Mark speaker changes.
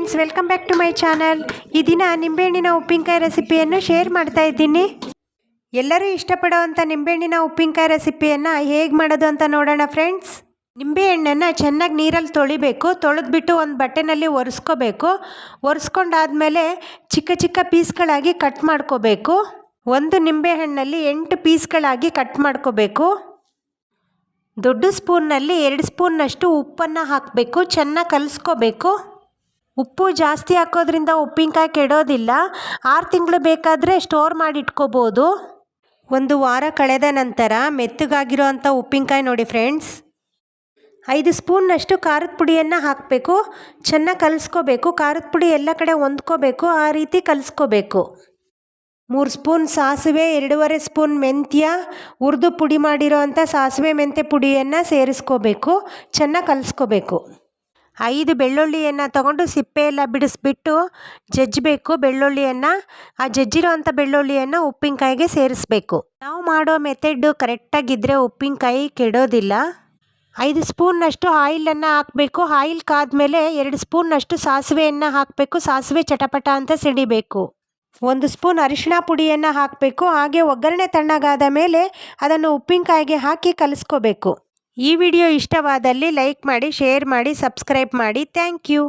Speaker 1: Friends, welcome back to my channel. ಈ ದಿನ ನಿಂಬೆಹಣ್ಣಿನ ಉಪ್ಪಿನಕಾಯಿ ರೆಸಿಪಿಯನ್ನು ಶೇರ್ ಮಾಡ್ತಾ ಇದ್ದೀನಿ. ಎಲ್ಲರೂ ಇಷ್ಟಪಡುವಂಥ ನಿಂಬೆಹಣ್ಣಿನ ಉಪ್ಪಿನಕಾಯಿ ರೆಸಿಪಿಯನ್ನು ಹೇಗೆ ಮಾಡೋದು ಅಂತ ನೋಡೋಣ ಫ್ರೆಂಡ್ಸ್. ನಿಂಬೆಹಣ್ಣನ್ನು ಚೆನ್ನಾಗಿ ನೀರಲ್ಲಿ ತೊಳಿಬೇಕು. ತೊಳೆದ್ಬಿಟ್ಟು ಒಂದು ಬಟ್ಟೆನಲ್ಲಿ ಒರೆಸ್ಕೋಬೇಕು. ಒರೆಸ್ಕೊಂಡಾದಮೇಲೆ ಚಿಕ್ಕ ಚಿಕ್ಕ ಪೀಸ್ಗಳಾಗಿ ಕಟ್ ಮಾಡ್ಕೋಬೇಕು. ಒಂದು ನಿಂಬೆಹಣ್ಣಲ್ಲಿ 8 ಪೀಸ್ಗಳಾಗಿ ಕಟ್ ಮಾಡ್ಕೋಬೇಕು. ದೊಡ್ಡ ಸ್ಪೂನ್ನಲ್ಲಿ 2 ಸ್ಪೂನ್ನಷ್ಟು ಉಪ್ಪನ್ನು ಹಾಕಬೇಕು. ಚೆನ್ನಾಗಿ ಕಲಿಸ್ಕೋಬೇಕು. ಉಪ್ಪು ಜಾಸ್ತಿ ಹಾಕೋದ್ರಿಂದ ಉಪ್ಪಿನಕಾಯಿ ಕೆಡೋದಿಲ್ಲ. 6 ತಿಂಗಳು ಬೇಕಾದರೆ ಸ್ಟೋರ್ ಮಾಡಿ ಇಟ್ಕೋಬೋದು. ಒಂದು ವಾರ ಕಳೆದ ನಂತರ ಮೆತ್ತಗಾಗಿರೋ ಅಂಥ ಉಪ್ಪಿನಕಾಯಿ ನೋಡಿ ಫ್ರೆಂಡ್ಸ್. 5 ಸ್ಪೂನ್ನಷ್ಟು ಖಾರದ ಪುಡಿಯನ್ನು ಹಾಕಬೇಕು. ಚೆನ್ನಾಗಿ ಕಲಿಸ್ಕೋಬೇಕು. ಖಾರದ ಪುಡಿ ಎಲ್ಲ ಕಡೆ ಹೊಂದ್ಕೋಬೇಕು. ಆ ರೀತಿ ಕಲಿಸ್ಕೋಬೇಕು. 3 ಸ್ಪೂನ್ ಸಾಸಿವೆ, 2.5 ಸ್ಪೂನ್ ಮೆಂತ್ಯ, ಹುರಿದು ಪುಡಿ ಮಾಡಿರೋ ಅಂಥ ಸಾಸಿವೆ ಮೆಂತ್ಯ ಪುಡಿಯನ್ನು ಸೇರಿಸ್ಕೋಬೇಕು. ಚೆನ್ನಾಗಿ ಕಲಿಸ್ಕೋಬೇಕು. 5 ಬೆಳ್ಳುಳ್ಳಿಯನ್ನು ತಗೊಂಡು ಸಿಪ್ಪೆ ಎಲ್ಲ ಬಿಡಿಸ್ಬಿಟ್ಟು ಜಜ್ಜಬೇಕು. ಬೆಳ್ಳುಳ್ಳಿಯನ್ನು ಜಜ್ಜಿರೋ ಅಂಥ ಬೆಳ್ಳುಳ್ಳಿಯನ್ನು ಉಪ್ಪಿನಕಾಯಿಗೆ ಸೇರಿಸ್ಬೇಕು. ನಾವು ಮಾಡೋ ಮೆಥಡ್ ಕರೆಕ್ಟಾಗಿದ್ದರೆ ಉಪ್ಪಿನಕಾಯಿ ಕೆಡೋದಿಲ್ಲ. 5 ಸ್ಪೂನ್ನಷ್ಟು ಆಯಿಲನ್ನು ಹಾಕಬೇಕು. ಆಯಿಲ್ ಕಾದ್ಮೇಲೆ 2 ಸ್ಪೂನ್ನಷ್ಟು ಸಾಸಿವೆಯನ್ನು ಹಾಕಬೇಕು. ಸಾಸಿವೆ ಚಟಪಟ ಅಂತ ಸಿಡಿಬೇಕು. 1 ಸ್ಪೂನ್ ಅರಿಶಿಣ ಪುಡಿಯನ್ನು ಹಾಕಬೇಕು. ಹಾಗೆ ಒಗ್ಗರಣೆ ತಣ್ಣಗಾದ ಮೇಲೆ ಅದನ್ನು ಉಪ್ಪಿನಕಾಯಿಗೆ ಹಾಕಿ ಕಲಿಸ್ಕೋಬೇಕು. ಈ ವಿಡಿಯೋ ಇಷ್ಟವಾದಲ್ಲಿ ಲೈಕ್ ಮಾಡಿ, ಶೇರ್ ಮಾಡಿ, ಸಬ್ಸ್ಕ್ರೈಬ್ ಮಾಡಿ. Thank you.